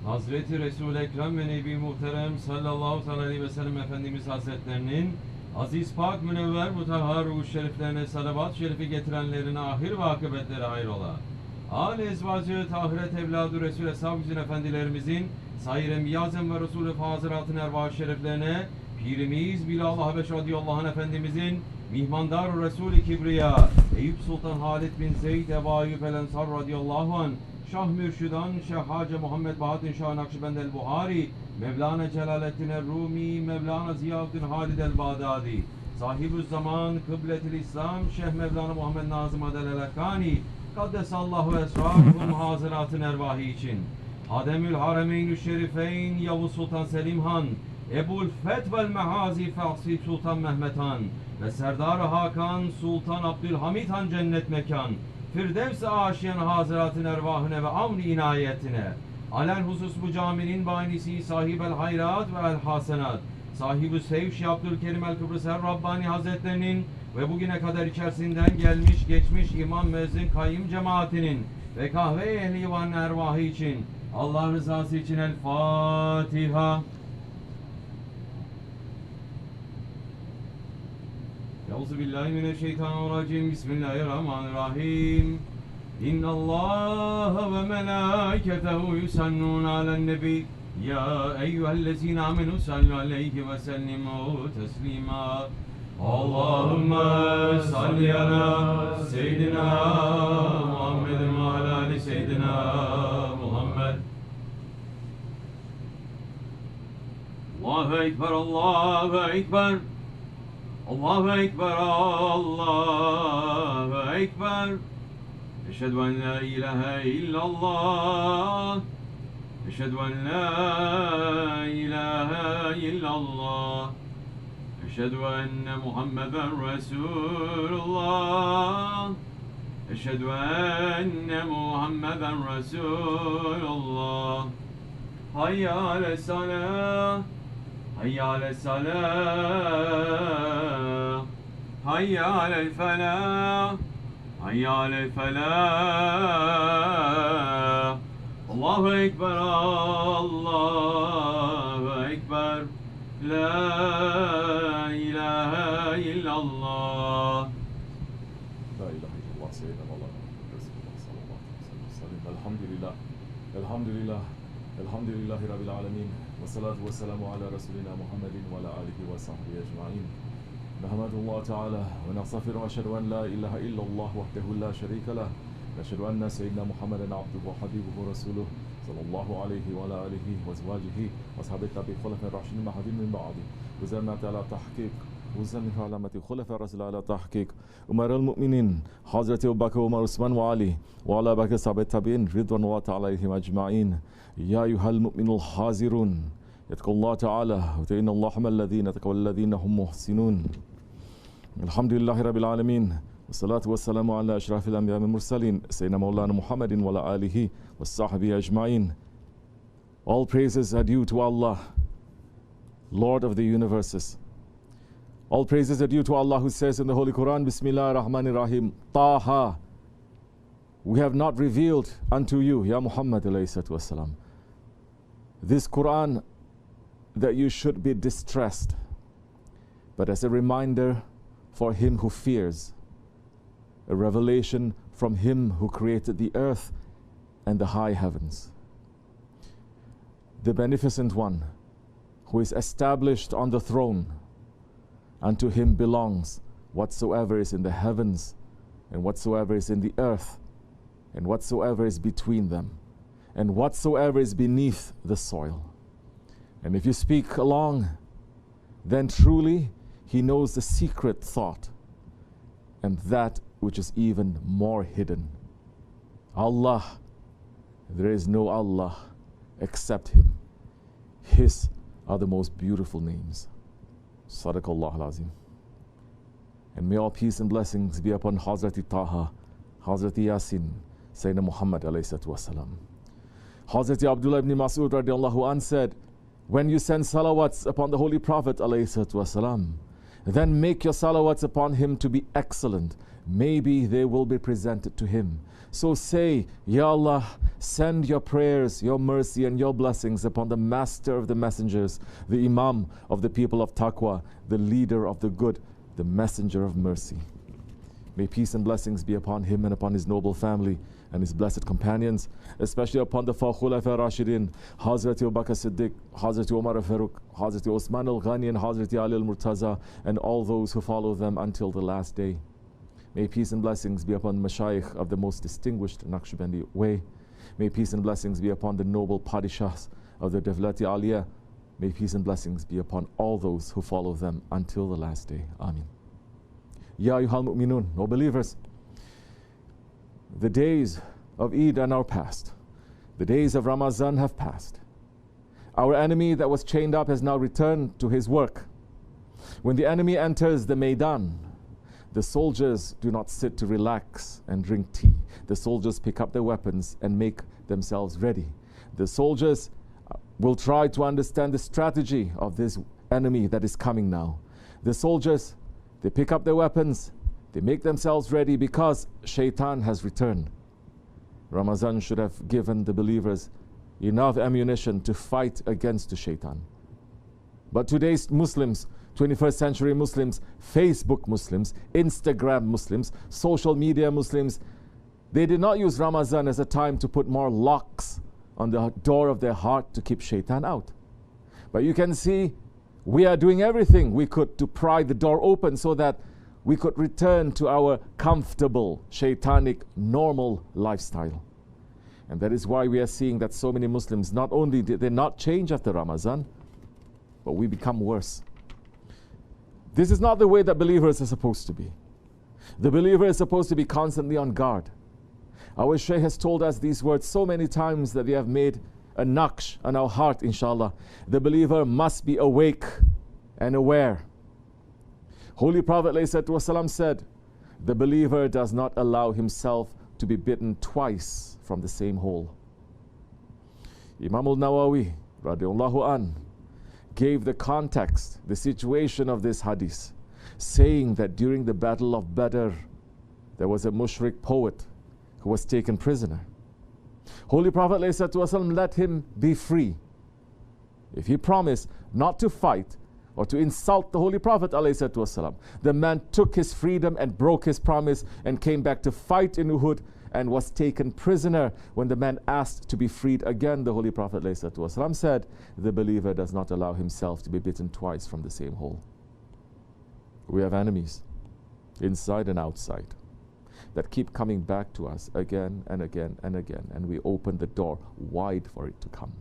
Hazreti Resul-i Ekrem ve Nebi Muhterem sallallahu aleyhi ve sellem Efendimiz Hazretlerinin aziz, pak, münevver, mutahhar ruh şeriflerine salavat şerifi getirenlerin ahir ve akıbetleri hayrola. Âl-i ezvacı, tahiret evladı Resul-i Sahib-ul efendilerimizin, sair enbiyazem ve Resul-i Fazırat'ın ervah şeriflerine, Pirimiz Bilal-i Habeş radıyallahu anh Efendimizin, mihmandar-ı Resul-i Kibriya, Eyüp Sultan Halid bin Zeyd Ebu Eyyub el-Ensar radıyallahu anh, Şah Mürşidan, Şeyh Hacı Muhammed Bahattin Şah Nakşibendi el-Buhari, Mevlana Celaleddin el-Rumi, Mevlana Ziyaüddin Halid el-Bağdadi, Sahib-ul Zaman, Kıblet-i İslam, Şeyh Mevlana Muhammed Nazım Adel el-Hakkani, Kaddesallahu esrarhum hazıratın ervahi için, Hademül Haremeyn-ü Şerifeyn, Yavuz Sultan Selim Han, Ebul Fetvel Mehazi Fahsi Sultan Mehmet Han ve Serdar-ı Hakan Sultan Abdülhamid Han cennet mekan, Firdevs-i Aşiyan hazıratın ervahine ve amr-i inayetine, alel husus bu caminin banisi Sahib-el Hayrat ve el Hasenat, Sahib-ül Şeyh Abdulkerim el Kibrisi Rabbani Hazretlerinin ve bugüne kadar içerisinden gelmiş geçmiş imam müezzin kayyum cemaatinin ve kahve ehli ivan ervahı için, Allah rızası için El Fatiha. Euzubillahimineşşeytanirracim. Bismillahirrahmanirrahim. İnnallâhe ve melâiketehu yusallûne alen-nebi. Ya eyyühellezîne âmenû sallu aleyhi ve sellimû teslîmâ. Allahümme salli ala seyyidina Muhammedin ve ala ali seyyidina Muhammed. Allahu Ekber, Allahu Ekber. Allahu Ekber, Allahu Ekber. Eşhedü en la ilahe illallah. Eşhedü en la ilahe illallah. Eşhedü enne Muhammeden Resulullah. Eşhedü enne Muhammeden Resulullah. Hayya ale's-salâh. Hayya ale's-salâh. Hayya alel-felâh. Hayya alel-felâh. Allahu Ekber, Allahu Ekber. La ilahe illallah. La ilahe illallah seyyidina Mevlana Resulullah sallallahu aleyhi ve sellem. Elhamdülillah. Elhamdülillah. Elhamdülillahi Rabbil alemin. Ve salatu ve selamu ala Resulina Muhammedin ve ala alihi ve sahbihi ecma'in. Nehmedullah Teala ve nestağfiru ve eşhedü en la ilahe illallah vahdehu la şerike leh. Ve eşhedü enne seyyidina Muhammeden abduhu ve habibuhu Resulüh sallallahu aleyhi ve ala alihi ve ezvacihi ve sahabeyi tabi khulafe raşidin mahadin min ba'di. Üzerine Teala tahkik. Üzerine alameti khulafe Resulü ala tahkik. Umarul müminin Hazreti Ebu Bakr, Umar, Osman ve Ali ve ala bakir sahabe tabi'in ridvanullah Teala aleyhim ecma'in. Ya yuhal mu'minul hazirun. Yetkullah Teala ve te'innallaha mellezine tekavellezine hum muhsinun. Elhamdülillahi Rabbil alemin. Ve salatu ve selamu ala eşrafil enbiya ve mursalin. Seyyidina Mevlana Muhammedin ve ala alihi ve sahbihi ecma'in. All praises are due to Allah, Lord of the universes. All praises are due to Allah who says in the Holy Quran, Bismillahirrahmanirrahim, Taha, we have not revealed unto you, Ya Muhammad alayhi salatu wasalam, this Quran that you should be distressed, but as a reminder for him who fears, a revelation from him who created the earth and the high heavens, the beneficent one who is established on the throne. Unto him belongs whatsoever is in the heavens and whatsoever is in the earth and whatsoever is between them and whatsoever is beneath the soil. And if you speak along, then truly he knows the secret thought and that which is even more hidden. Allah, there is no Allah except him. His are the most beautiful names. Sadaqallah al-Azim. And may all peace and blessings be upon Hazrati Taha, Hazrati Yasin, Sayyidina Muhammad alayhi salatu wasalam. Hazrati Abdullah ibn Mas'ud radiallahu anh said, when you send salawats upon the Holy Prophet alayhi salatu wasalam, then make your salawats upon him to be excellent. Maybe they will be presented to him. So say, Ya Allah, send your prayers, your mercy and your blessings upon the master of the messengers, the imam of the people of taqwa, the leader of the good, the messenger of mercy. May peace and blessings be upon him and upon his noble family and his blessed companions, especially upon the four Khulafa Rashidin, Hazrat Abu Bakr Siddiq, Hazrat Umar al-Faruq, Hazrat Osman al-Ghani and Hazrat Ali al-Murtaza, and all those who follow them until the last day. May peace and blessings be upon Mashayikh of the most distinguished Nakşibendi way. May peace and blessings be upon the noble Padishahs of the Devlati Aliyah. May peace and blessings be upon all those who follow them until the last day. Amin. Ya ayyuhal mu'minun, O believers, the days of Eid are now past. The days of Ramazan have passed. Our enemy that was chained up has now returned to his work. When the enemy enters the Maidan, the soldiers do not sit to relax and drink tea. The soldiers pick up their weapons and make themselves ready. The soldiers will try to understand the strategy of this enemy that is coming now. The soldiers, they pick up their weapons, they make themselves ready because Shaitan has returned. Ramadan should have given the believers enough ammunition to fight against the Shaitan. But today's Muslims, 21st century Muslims, Facebook Muslims, Instagram Muslims, social media Muslims, they did not use Ramadan as a time to put more locks on the door of their heart to keep Shaitan out. But you can see we are doing everything we could to pry the door open so that we could return to our comfortable, shaitanic, normal lifestyle. And that is why we are seeing that so many Muslims, not only did they not change after Ramadan, but we become worse. This is not the way that believers are supposed to be. The believer is supposed to be constantly on guard. Our Shaykh has told us these words so many times that they have made a naqsh on our heart, inshallah. The believer must be awake and aware. Holy Prophet ﷺ said, the believer does not allow himself to be bitten twice from the same hole. Imam al-Nawawi, radiallahu an, gave the context, the situation of this hadith, saying that during the battle of Badr, there was a mushrik poet who was taken prisoner. Holy Prophet ﷺ let him be free if he promised not to fight or to insult the Holy Prophet ﷺ. The man took his freedom and broke his promise and came back to fight in Uhud and was taken prisoner. When the man asked to be freed again, the Holy Prophet ﷺ said, the believer does not allow himself to be bitten twice from the same hole. We have enemies, inside and outside, that keep coming back to us again and again and again, and we open the door wide for it to come.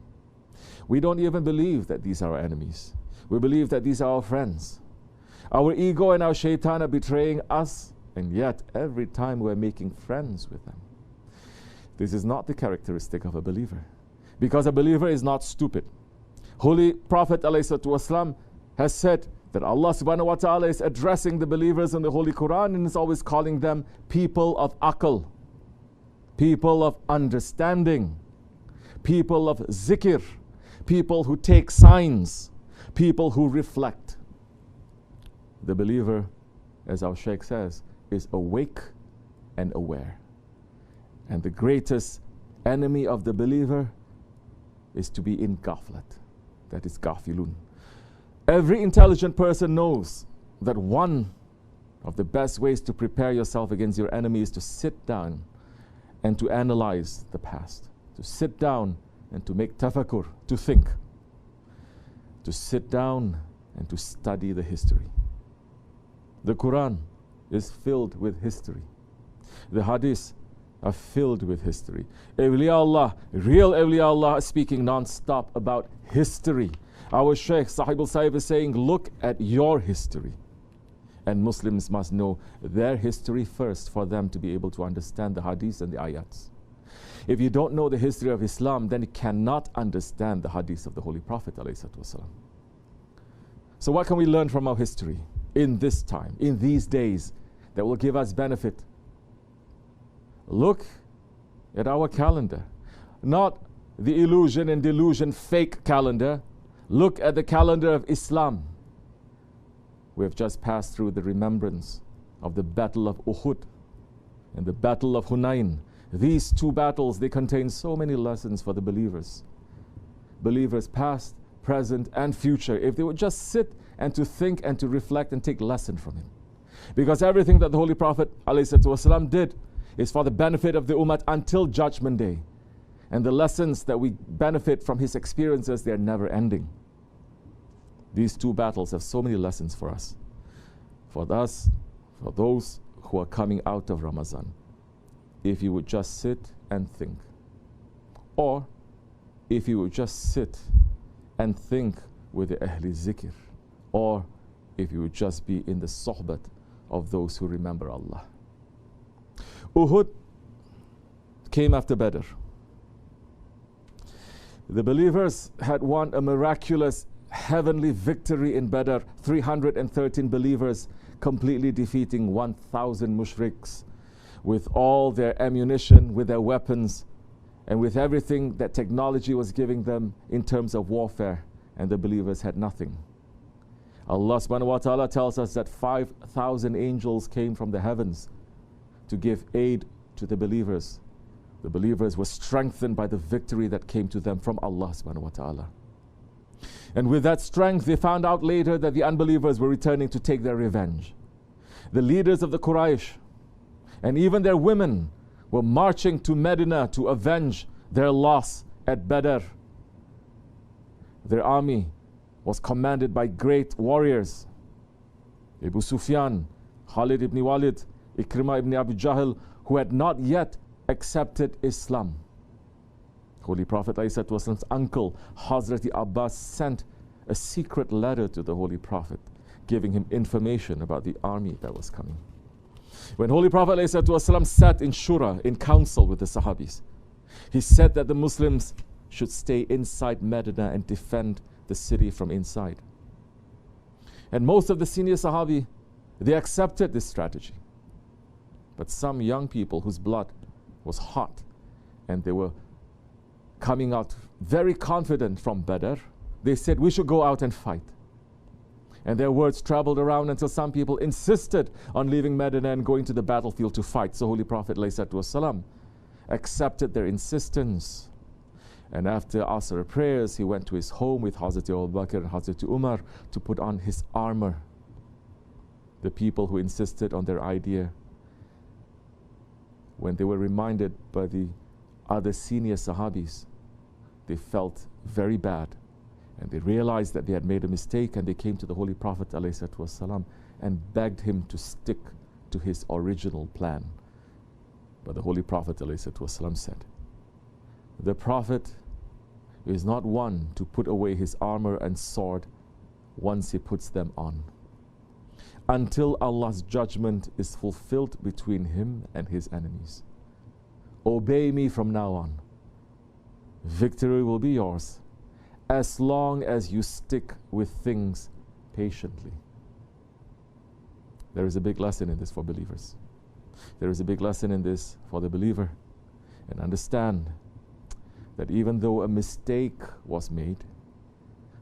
We don't even believe that these are our enemies. We believe that these are our friends. Our ego and our shaitan are betraying us, and yet every time we're making friends with them. This is not the characteristic of a believer, because a believer is not stupid. Holy Prophet ﷺ has said that Allah subhanahu wa ta'ala is addressing the believers in the Holy Quran and is always calling them people of aql, people of understanding, people of zikr, people who take signs, people who reflect. The believer, as our Shaykh says, is awake and aware. And the greatest enemy of the believer is to be in ghaflat, that is ghafilun. Every intelligent person knows that one of the best ways to prepare yourself against your enemy is to sit down and to analyze the past, to sit down and to make tafakkur, to think, to sit down and to study the history. The Quran is filled with history. The hadiths are filled with history. Awliya Allah, real awliya Allah, is speaking non-stop about history. Our Shaykh Sahib-ul Saif is saying, look at your history. And Muslims must know their history first for them to be able to understand the hadiths and the ayats. If you don't know the history of Islam, then you cannot understand the hadiths of the Holy Prophet ﷺ. So what can we learn from our history in this time, in these days, that will give us benefit? Look at our calendar. Not the illusion and delusion fake calendar. Look at the calendar of Islam. We have just passed through the remembrance of the Battle of Uhud and the Battle of Hunain. These two battles, they contain so many lessons for the believers. Believers past, present, and future, if they would just sit and to think and to reflect and take lesson from him. Because everything that the Holy Prophet ﷺ did is for the benefit of the Ummah until Judgment Day. And the lessons that we benefit from his experiences, they are never ending. These two battles have so many lessons for us. For us, for those who are coming out of Ramadan, if you would just sit and think. Or if you would just sit and think with the Ahli Zikr. Or if you would just be in the sohbat of those who remember Allah. Uhud came after Badr. The believers had won a miraculous heavenly victory in Badr. 313 believers completely defeating 1,000 mushriks with all their ammunition, with their weapons, and with everything that technology was giving them in terms of warfare, and the believers had nothing. Allah subhanahu wa ta'ala tells us that 5,000 angels came from the heavens to give aid to the believers. The believers were strengthened by the victory that came to them from Allah subhanahu wa ta'ala. And with that strength, they found out later that the unbelievers were returning to take their revenge. The leaders of the Quraysh and even their women were marching to Medina to avenge their loss at Badr. Their army was commanded by great warriors. Abu Sufyan, Khalid ibn Walid, Ikrimah ibn Abu Jahl, who had not yet accepted Islam. Holy Prophet ﷺ's uncle, Hazrat Abbas, sent a secret letter to the Holy Prophet, giving him information about the army that was coming. When Holy Prophet ﷺ sat in Shura, in council with the Sahabis, he said that the Muslims should stay inside Medina and defend the city from inside. And most of the senior Sahabi, they accepted this strategy. But some young people whose blood was hot and they were coming out very confident from Badr, they said, we should go out and fight. And their words traveled around until some people insisted on leaving Medina and going to the battlefield to fight. So Holy Prophet ﷺ accepted their insistence. And after Asr prayers, he went to his home with Hazrat Abu Bakr and Hazrat Umar to put on his armor. The people who insisted on their idea, when they were reminded by the other senior Sahabis, they felt very bad. And they realized that they had made a mistake, and they came to the Holy Prophet ﷺ and begged him to stick to his original plan. But the Holy Prophet ﷺ said, the Prophet is not one to put away his armor and sword once he puts them on, until Allah's judgment is fulfilled between him and his enemies. Obey me from now on. Victory will be yours as long as you stick with things patiently. There is a big lesson in this for believers. There is a big lesson in this for the believer. And understand that even though a mistake was made,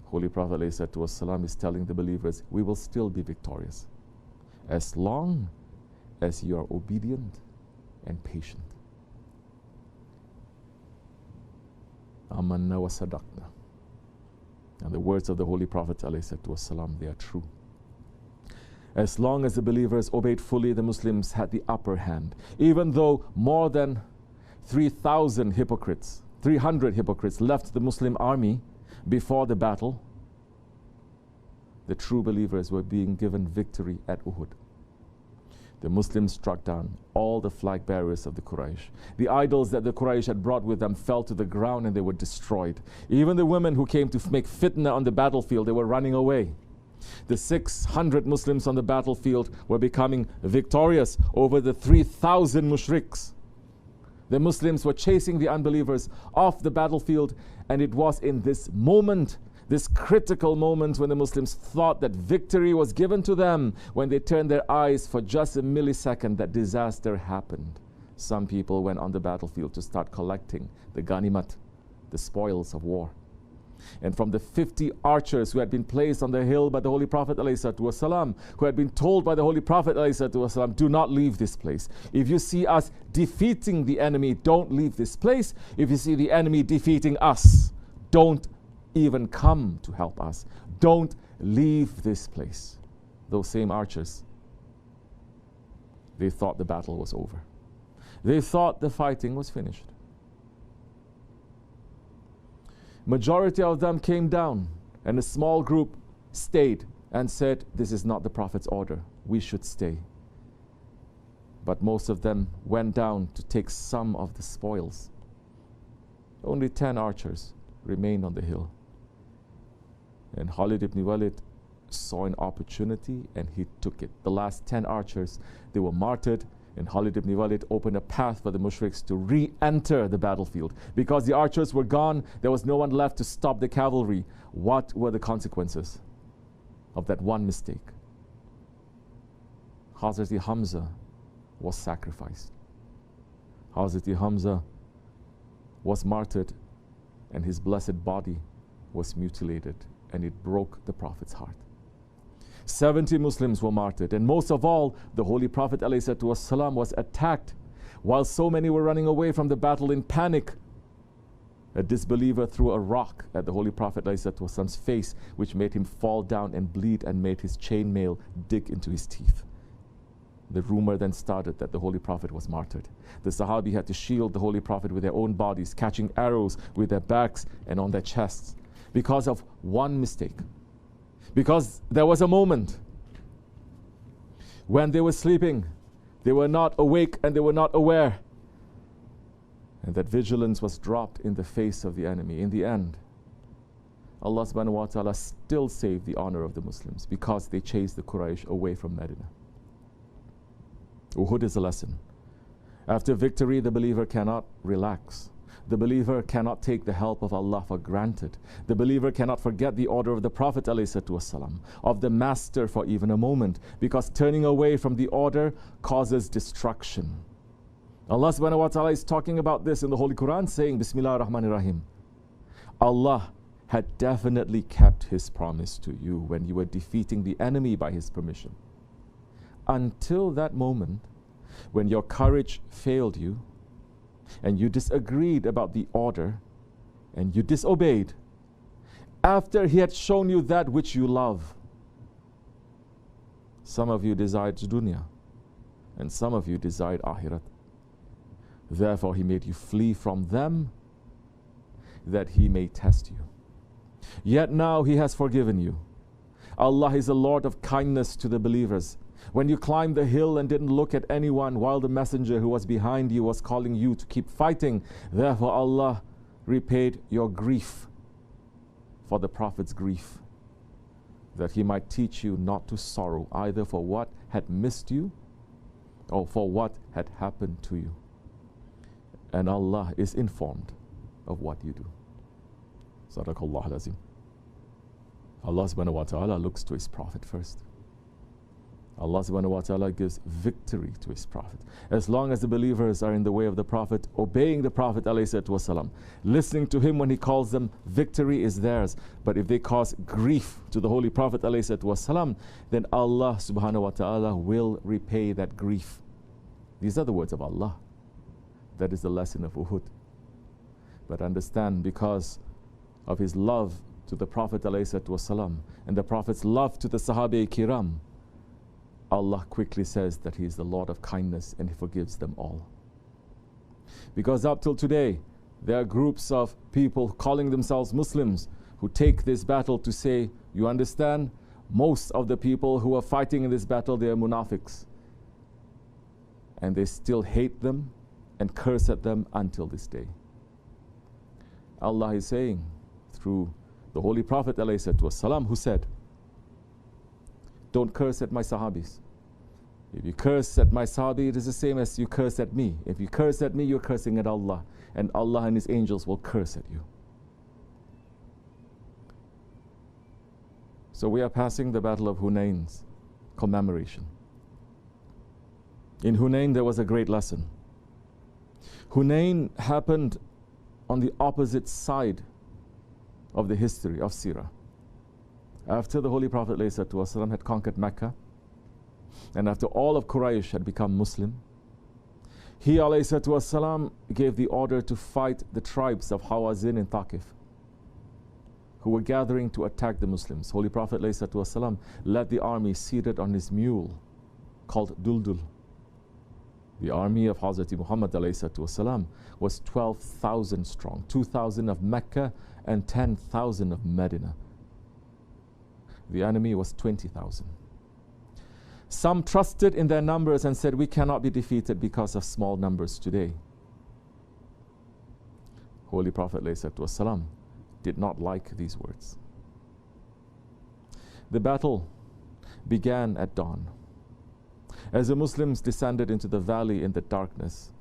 Holy Prophet ﷺ is telling the believers, we will still be victorious as long as you are obedient and patient. Amanna wa sadaqna. And the words of the Holy Prophet ﷺ, they are true. As long as the believers obeyed fully, the Muslims had the upper hand. Even though more than 300 hypocrites left the Muslim army before the battle, the true believers were being given victory at Uhud. The Muslims struck down all the flag bearers of the Quraysh. The idols that the Quraysh had brought with them fell to the ground and they were destroyed. Even the women who came to make fitna on the battlefield, they were running away. The 600 Muslims on the battlefield were becoming victorious over the 3,000 mushriks. The Muslims were chasing the unbelievers off the battlefield, and it was in this moment, this critical moment, when the Muslims thought that victory was given to them, when they turned their eyes for just a millisecond, that disaster happened. Some people went on the battlefield to start collecting the ganimat, the spoils of war. And from the 50 archers who had been placed on the hill by the Holy Prophet ﷺ, who had been told by the Holy Prophet ﷺ, do not leave this place. If you see us defeating the enemy, don't leave this place. If you see the enemy defeating us, don't even come to help us. Don't leave this place. Those same archers, they thought the battle was over. They thought the fighting was finished. Majority of them came down, and a small group stayed and said, this is not the Prophet's order. We should stay. But most of them went down to take some of the spoils. Only 10 archers remained on the hill. And Khalid ibn Walid saw an opportunity and he took it. The last 10 archers, they were martyred, and Khalid ibn Walid opened a path for the mushriks to re-enter the battlefield. Because the archers were gone, there was no one left to stop the cavalry. What were the consequences of that one mistake? Hazrat Hamza was sacrificed. Hazrat Hamza was martyred, and his blessed body was mutilated, and it broke the Prophet's heart. 70 Muslims were martyred, and most of all, the Holy Prophet ﷺ was attacked. While so many were running away from the battle in panic, a disbeliever threw a rock at the Holy Prophet ﷺ's face, which made him fall down and bleed and made his chainmail dig into his teeth. The rumor then started that the Holy Prophet was martyred. The Sahabi had to shield the Holy Prophet with their own bodies, catching arrows with their backs and on their chests, because of one mistake. Because there was a moment when they were sleeping, they were not awake and they were not aware. And that vigilance was dropped in the face of the enemy. In the end, Allah subhanahu wa ta'ala still saved the honor of the Muslims because they chased the Quraysh away from Medina. Uhud is a lesson. After victory, the believer cannot relax. The believer cannot take the help of Allah for granted. The believer cannot forget the order of the Prophet ﷺ, of the Master for even a moment, because turning away from the order causes destruction. Allah subhanahu wa ta'ala is talking about this in the Holy Quran, saying, Bismillah ar-Rahman ar-Rahim. Allah had definitely kept His promise to you when you were defeating the enemy by His permission. Until that moment, when your courage failed you, and you disagreed about the order, and you disobeyed, after He had shown you that which you love. Some of you desired dunya, and some of you desired akhirat. Therefore He made you flee from them, that He may test you. Yet now He has forgiven you. Allah is a Lord of kindness to the believers. When you climbed the hill and didn't look at anyone while the messenger who was behind you was calling you to keep fighting, therefore Allah repaid your grief for the Prophet's grief, that He might teach you not to sorrow either for what had missed you or for what had happened to you. And Allah is informed of what you do. Sadaqallahu al-Azim. Allah subhanahu wa ta'ala looks to His Prophet first. Allah subhanahu wa ta'ala gives victory to His Prophet. As long as the believers are in the way of the Prophet, obeying the Prophet ﷺ, listening to him when he calls them, victory is theirs. But if they cause grief to the Holy Prophet ﷺ, then Allah subhanahu wa ta'ala will repay that grief. These are the words of Allah. That is the lesson of Uhud. But understand, because of His love to the Prophet ﷺ and the Prophet's love to the Sahabe-i-Kiram, Allah quickly says that He is the Lord of kindness and He forgives them all. Because up till today, there are groups of people calling themselves Muslims who take this battle to say, you understand, most of the people who are fighting in this battle, they are munafiqs. And they still hate them and curse at them until this day. Allah is saying through the Holy Prophet ﷺ, who said, don't curse at my Sahabis. If you curse at my Sahabi, it is the same as you curse at me. If you curse at me, you're cursing at Allah. And Allah and His angels will curse at you. So we are passing the Battle of Hunain's commemoration. In Hunain, there was a great lesson. Hunain happened on the opposite side of the history of Sirah. After the Holy Prophet ﷺ had conquered Mecca, and after all of Quraysh had become Muslim, he ﷺ gave the order to fight the tribes of Hawazin and Thaqif, who were gathering to attack the Muslims. Holy Prophet ﷺ led the army seated on his mule called Duldul. The army of Hazrat Muhammad ﷺ was 12,000 strong, 2,000 of Mecca and 10,000 of Medina. The enemy was 20,000. Some trusted in their numbers and said, we cannot be defeated because of small numbers today. Holy Prophet ﷺ did not like these words. The battle began at dawn. As the Muslims descended into the valley in the darkness,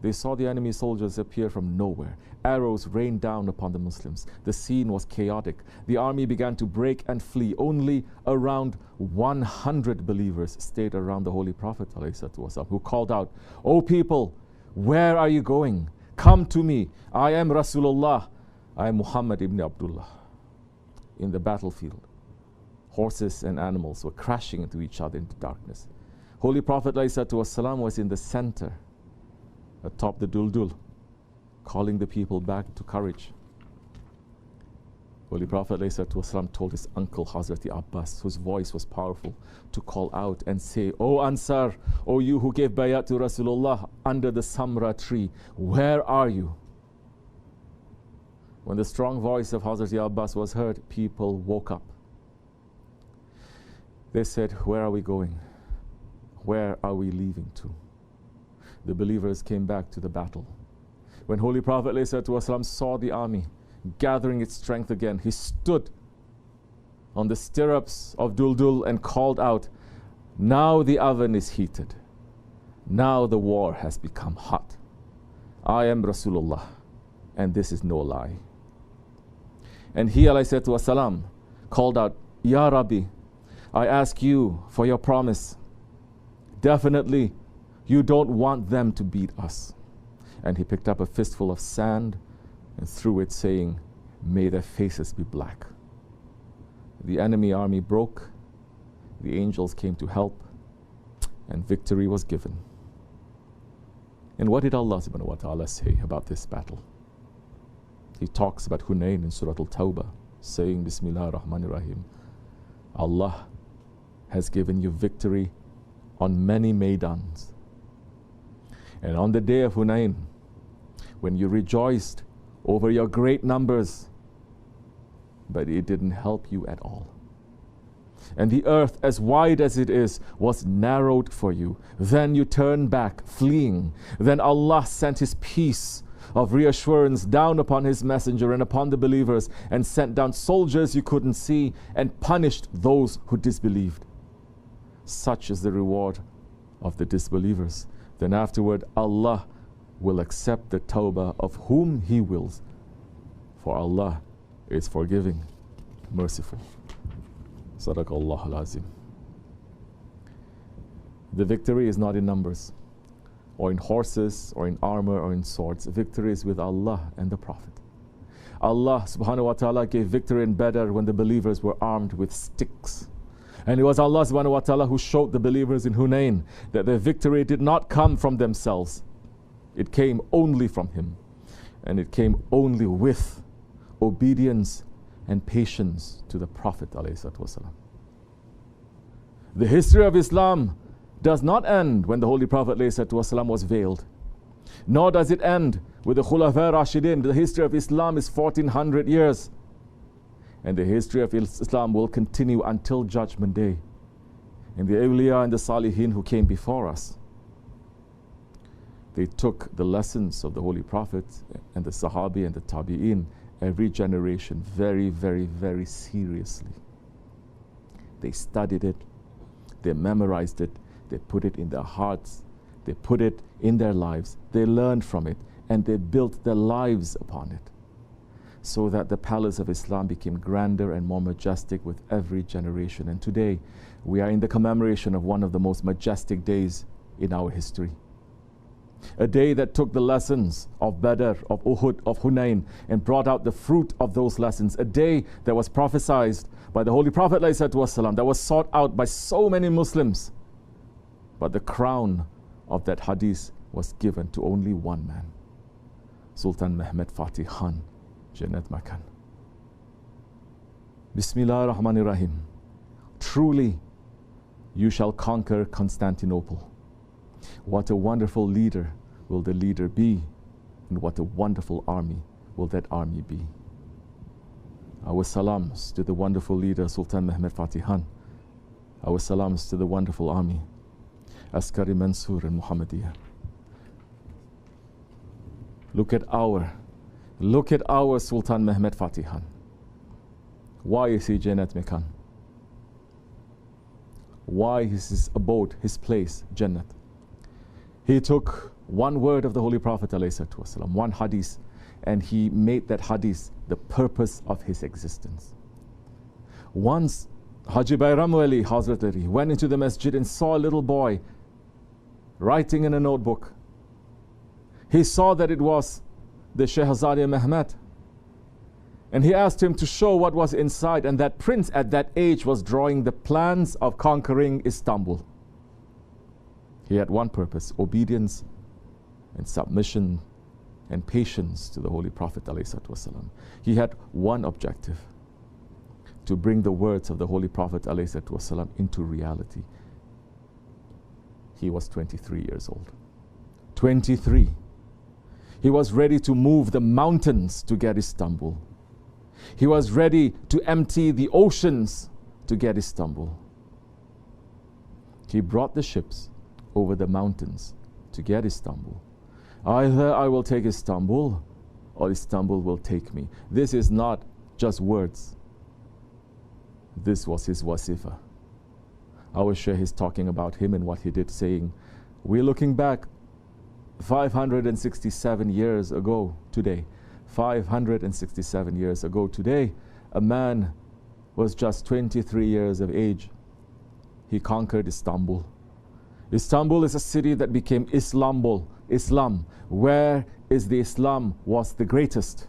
they saw the enemy soldiers appear from nowhere. Arrows rained down upon the Muslims. The scene was chaotic. The army began to break and flee. Only around 100 believers stayed around the Holy Prophet ﷺ, who called out, "O people, where are you going? Come to me. I am Rasulullah. I am Muhammad ibn Abdullah." In the battlefield, horses and animals were crashing into each other in the darkness. Holy Prophet ﷺ was in the center, atop the Duldul, calling the people back to courage. Holy Prophet ﷺ told his uncle Hazrat Abbas, whose voice was powerful, to call out and say, "O Ansar, O you who gave bayat to Rasulullah under the Samra tree, where are you?" When the strong voice of Hazrat Abbas was heard, people woke up. They said, "Where are we going? Where are we leaving to?" The believers came back to the battle. When Holy Prophet ﷺ saw the army gathering its strength again, he stood on the stirrups of Duldul and called out, "Now the oven is heated. Now the war has become hot. I am Rasulullah, and this is no lie." And he ﷺ called out, "Ya Rabbi, I ask you for your promise. Definitely, you don't want them to beat us." And he picked up a fistful of sand and threw it, saying, "May their faces be black." The enemy army broke, the angels came to help, and victory was given. And what did Allah subhanahu wa ta'ala say about this battle? He talks about Hunayn in Surah Al-Tawbah, saying, Bismillah ar-Rahman ar-Rahim, Allah has given you victory on many maidans. And on the day of Hunayn, when you rejoiced over your great numbers, but it didn't help you at all. And the earth, as wide as it is, was narrowed for you. Then you turned back, fleeing. Then Allah sent His peace of reassurance down upon His messenger and upon the believers, and sent down soldiers you couldn't see, and punished those who disbelieved. Such is the reward of the disbelievers. Then afterward, Allah will accept the tawbah of whom He wills, for Allah is forgiving, merciful. Sadaqallahu al-Azim. The victory is not in numbers, or in horses, or in armor, or in swords. Victory is with Allah and the Prophet. Allah subhanahu wa ta'ala gave victory in Badr when the believers were armed with sticks. And it was Allah subhanahu wa ta'ala who showed the believers in Hunayn that their victory did not come from themselves. It came only from Him. And it came only with obedience and patience to the Prophet ﷺ. The history of Islam does not end when the Holy Prophet ﷺ was veiled. Nor does it end with the Khulafa Rashidin. The history of Islam is 1400 years. And the history of Islam will continue until Judgment Day. And the awliya and the salihin who came before us, they took the lessons of the Holy Prophet and the Sahabi and the Tabi'in, every generation, very, very, very seriously. They studied it, they memorized it, they put it in their hearts, they put it in their lives, they learned from it, and they built their lives upon it, so that the palace of Islam became grander and more majestic with every generation. And today, we are in the commemoration of one of the most majestic days in our history. A day that took the lessons of Badr, of Uhud, of Hunain, and brought out the fruit of those lessons. A day that was prophesied by the Holy Prophet ﷺ, that was sought out by so many Muslims. But the crown of that hadith was given to only one man, Sultan Mehmed Fatih Khan, Jannat Makan. Bismillah ar-Rahman ar-Rahim. Truly, you shall conquer Constantinople. What a wonderful leader will the leader be, and what a wonderful army will that army be. Our salams to the wonderful leader Sultan Mehmed Fatih Khan. Our salams to the wonderful army, Askari Mansur and Muhammadiyah. Look at our Sultan Mehmed Fatih Khan. Why is he Jannat Makan? Why is his abode, his place, Jannat? He took one word of the Holy Prophet ﷺ, one hadith, and he made that hadith the purpose of his existence. Once Haji Bayram Ali Hazrat Ali went into the masjid and saw a little boy writing in a notebook. He saw that it was the Shehzadi Mehmed, and he asked him to show what was inside, and that prince at that age was drawing the plans of conquering Istanbul. He had one purpose: obedience and submission and patience to the Holy Prophet ﷺ. He had one objective: to bring the words of the Holy Prophet ﷺ into reality. He was 23 years old. 23. He was ready to move the mountains to get Istanbul. He was ready to empty the oceans to get Istanbul. He brought the ships over the mountains to get Istanbul. Either I will take Istanbul or Istanbul will take me. This is not just words. This was his wasifa. Our Shaykh is talking about him and what he did, saying, we're looking back 567 years ago today. 567 years ago today, a man was just 23 years of age. He conquered Istanbul. Istanbul is a city that became Islam. Where is the Islam was the greatest.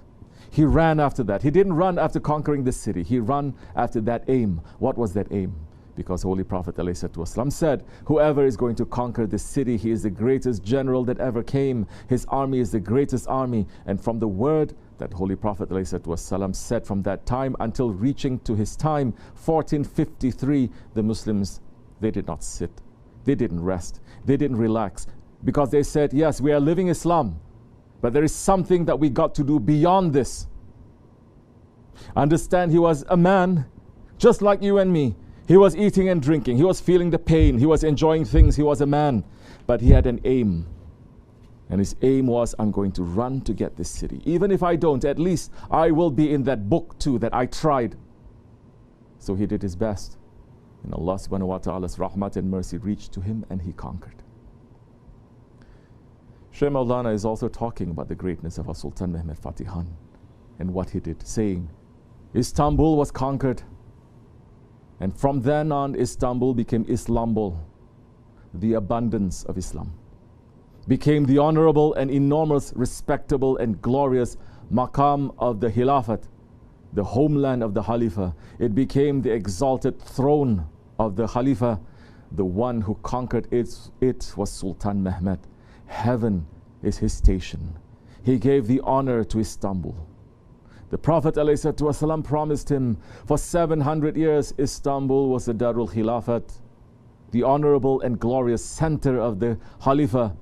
He ran after that. He didn't run after conquering the city. He ran after that aim. What was that aim? Because Holy Prophet ﷺ said, whoever is going to conquer this city, he is the greatest general that ever came. His army is the greatest army. And from the word that Holy Prophet ﷺ said, from that time until reaching to his time, 1453, the Muslims, they did not sit. They didn't rest. They didn't relax. Because they said, yes, we are living Islam, but there is something that we got to do beyond this. Understand, he was a man just like you and me. He was eating and drinking. He was feeling the pain. He was enjoying things. He was a man. But he had an aim. And his aim was, I'm going to run to get this city. Even if I don't, at least I will be in that book too that I tried. So he did his best. And Allah subhanahu wa ta'ala's rahmat and mercy reached to him and he conquered. Shaykh Maulana is also talking about the greatness of our Sultan Mehmed Fatih Khan and what he did, saying, Istanbul was conquered. And from then on, Istanbul became Islambul, the abundance of Islam. Became the honorable and enormous, respectable and glorious maqam of the Khilafat, the homeland of the Khalifa. It became the exalted throne of the Khalifa. The one who conquered it was Sultan Mehmed. Heaven is his station. He gave the honor to Istanbul. The Prophet ﷺ promised him for 700 years Istanbul was the Darul Khilafat, the honorable and glorious center of the Khalifa,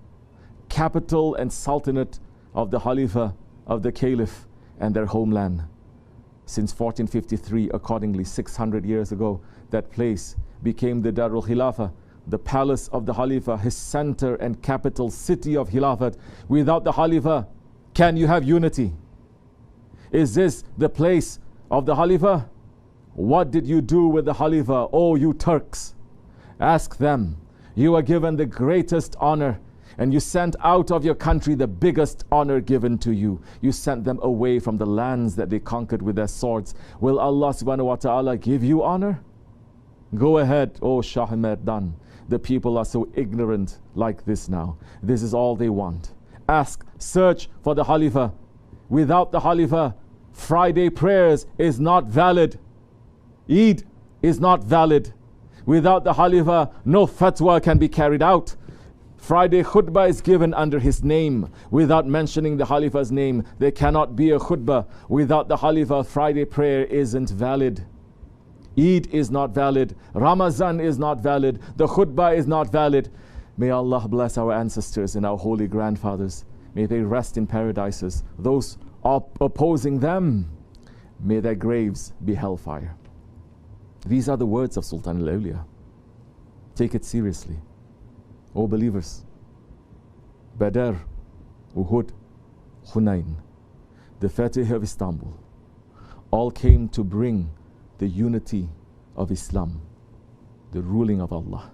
capital and sultanate of the Khalifa, of the Caliph and their homeland. Since 1453, accordingly 600 years ago, that place became the Darul Khilafah, the palace of the Khalifa, his center and capital city of Khilafat. Without the Khalifa, can you have unity? Is this the place of the Khalifa? What did you do with the Khalifa, oh you Turks? Ask them. You were given the greatest honor, and you sent out of your country the biggest honor given to you. You sent them away from the lands that they conquered with their swords. Will Allah subhanahu wa ta'ala give you honor? Go ahead, oh Shah Merdan. the people are so ignorant like this now. This is all they want. Ask, search for the Khalifa. Without the Khalifa, Friday prayers is not valid. Eid is not valid. Without the Khalifa, no fatwa can be carried out. Friday khutbah is given under his name. Without mentioning the Khalifa's name, there cannot be a khutbah. Without the Khalifa, Friday prayer isn't valid. Eid is not valid. Ramazan is not valid. The khutbah is not valid. May Allah bless our ancestors and our holy grandfathers. May they rest in paradises. Those opposing them, may their graves be hellfire. These are the words of Sultan al-Awliya. Take it seriously. O believers, Badr, Uhud, Hunain, the Fatih of Istanbul, all came to bring the unity of Islam, the ruling of Allah.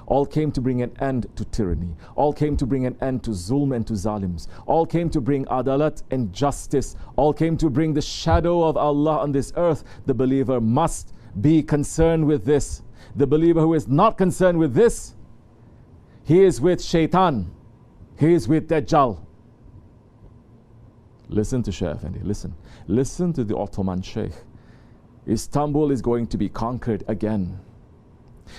All came to bring an end to tyranny. All came to bring an end to zulm and to zalims. All came to bring adalat and justice. All came to bring the shadow of Allah on this earth. The believer must be concerned with this. The believer who is not concerned with this, he is with Shaitan. He is with Dajjal. Listen to Shaykh Effendi, listen. Listen to the Ottoman Sheikh. Istanbul is going to be conquered again.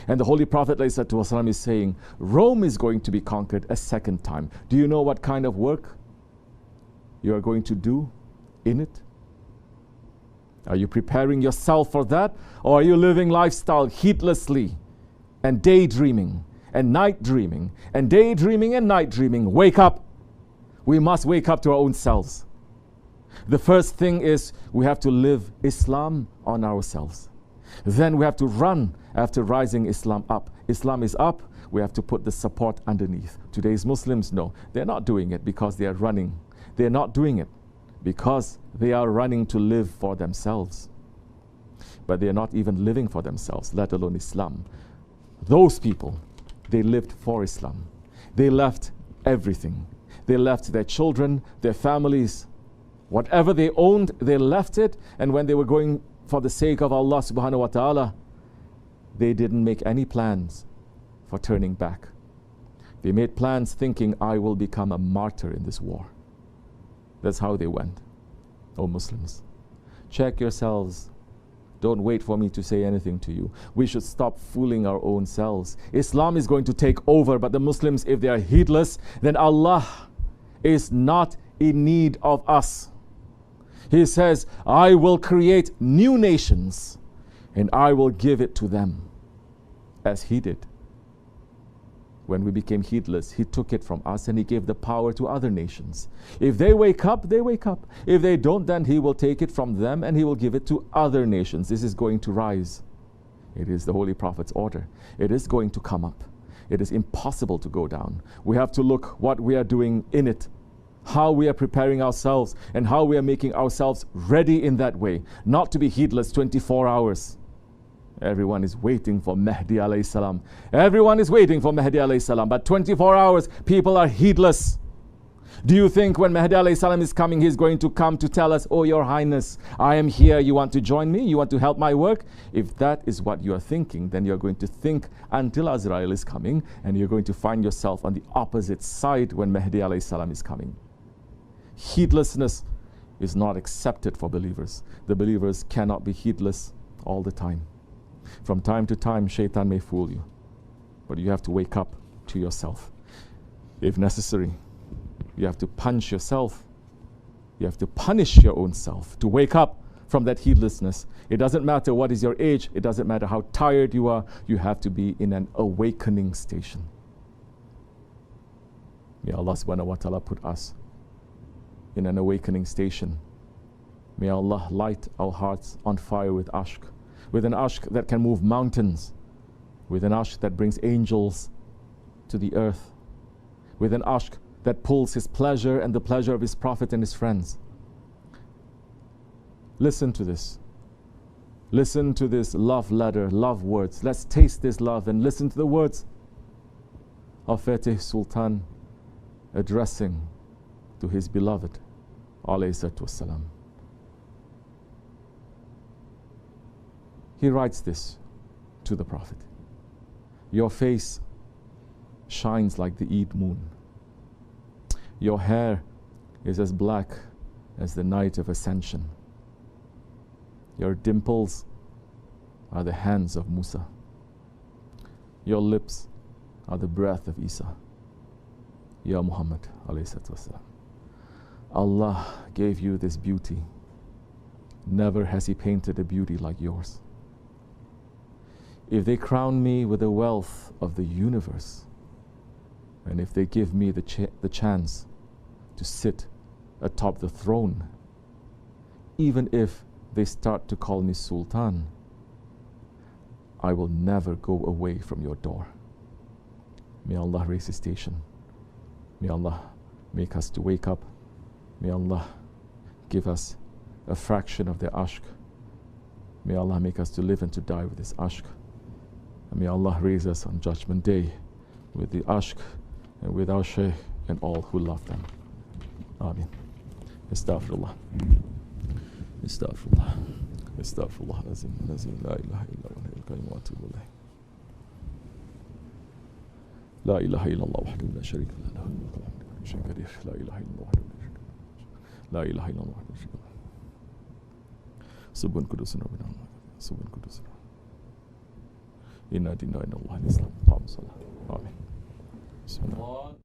And the Holy Prophet ﷺ is saying, Rome is going to be conquered a second time. Do you know what kind of work you are going to do in it? Are you preparing yourself for that? Or are you living lifestyle heedlessly and daydreaming and night dreaming and daydreaming and night dreaming? Wake up. We must wake up to our own selves. The first thing is we have to live Islam on ourselves. Then we have to run after rising Islam up. Islam is up, we have to put the support underneath. Today's Muslims, no, they're not doing it because they are running. They're not doing it because they are running to live for themselves. But they're not even living for themselves, let alone Islam. Those people, they lived for Islam. They left everything. They left their children, their families. Whatever they owned, they left it. And when they were going for the sake of Allah subhanahu wa ta'ala, they didn't make any plans for turning back. They made plans thinking, I will become a martyr in this war. That's how they went. Oh Muslims, check yourselves. Don't wait for me to say anything to you. We should stop fooling our own selves. Islam is going to take over, but the Muslims, if they are heedless, then Allah is not in need of us. He says, I will create new nations and I will give it to them, as He did. When we became heedless, He took it from us and He gave the power to other nations. If they wake up, they wake up. If they don't, then He will take it from them and He will give it to other nations. This is going to rise. It is the Holy Prophet's order. It is going to come up. It is impossible to go down. We have to look what we are doing in it, how we are preparing ourselves and how we are making ourselves ready in that way. Not to be heedless 24 hours. Everyone is waiting for Mahdi alayhi salam. Everyone is waiting for Mahdi alayhi salam. But 24 hours, people are heedless. Do you think when Mahdi alayhi salam is coming, he's going to come to tell us, oh, Your Highness, I am here. You want to join me? You want to help my work? If that is what you are thinking, then you're going to think until Azrael is coming, and you're going to find yourself on the opposite side when Mahdi alayhi salam is coming. Heedlessness is not accepted for believers. The believers cannot be heedless all the time. From time to time, Shaitan may fool you, but you have to wake up to yourself. If necessary, you have to punch yourself. You have to punish your own self to wake up from that heedlessness. It doesn't matter what is your age. It doesn't matter how tired you are. You have to be in an awakening station. May Allah subhanahu wa ta'ala put us in an awakening station. May Allah light our hearts on fire with ashq, with an ashq that can move mountains, with an ashq that brings angels to the earth, with an ashq that pulls His pleasure and the pleasure of His Prophet and His friends. Listen to this. Listen to this love letter, love words. Let's taste this love and listen to the words of Fatih Sultan addressing to his beloved, alayhi salatu wassalam. He writes this to the Prophet. Your face shines like the Eid moon. Your hair is as black as the night of ascension. Your dimples are the hands of Musa. Your lips are the breath of Isa. Ya Muhammad alayhi salatu wasalam. Allah gave you this beauty. Never has He painted a beauty like yours. If they crown me with the wealth of the universe, and if they give me the chance to sit atop the throne, even if they start to call me Sultan, I will never go away from your door. May Allah raise His station. May Allah make us to wake up. May Allah give us a fraction of their ashq. May Allah make us to live and to die with this ashq. And may Allah raise us on Judgment Day with the ashq and with our Shaykh and all who love them. Ameen. Astaghfirullah. Astaghfirullah. Astaghfirullah. Azim. La ilaha illa wa qayyum wa atubu ilayh. La ilaha illallah wahdahu la sharika lahu lahul mulku wa lahul hamdu la ilaha illallah wahdahu la ilaha illallah wahdahu Subhan Kudusun Rabbina Subhan Kudusun Inna dinna inna Allah al-Islam. Amin. Bismillah.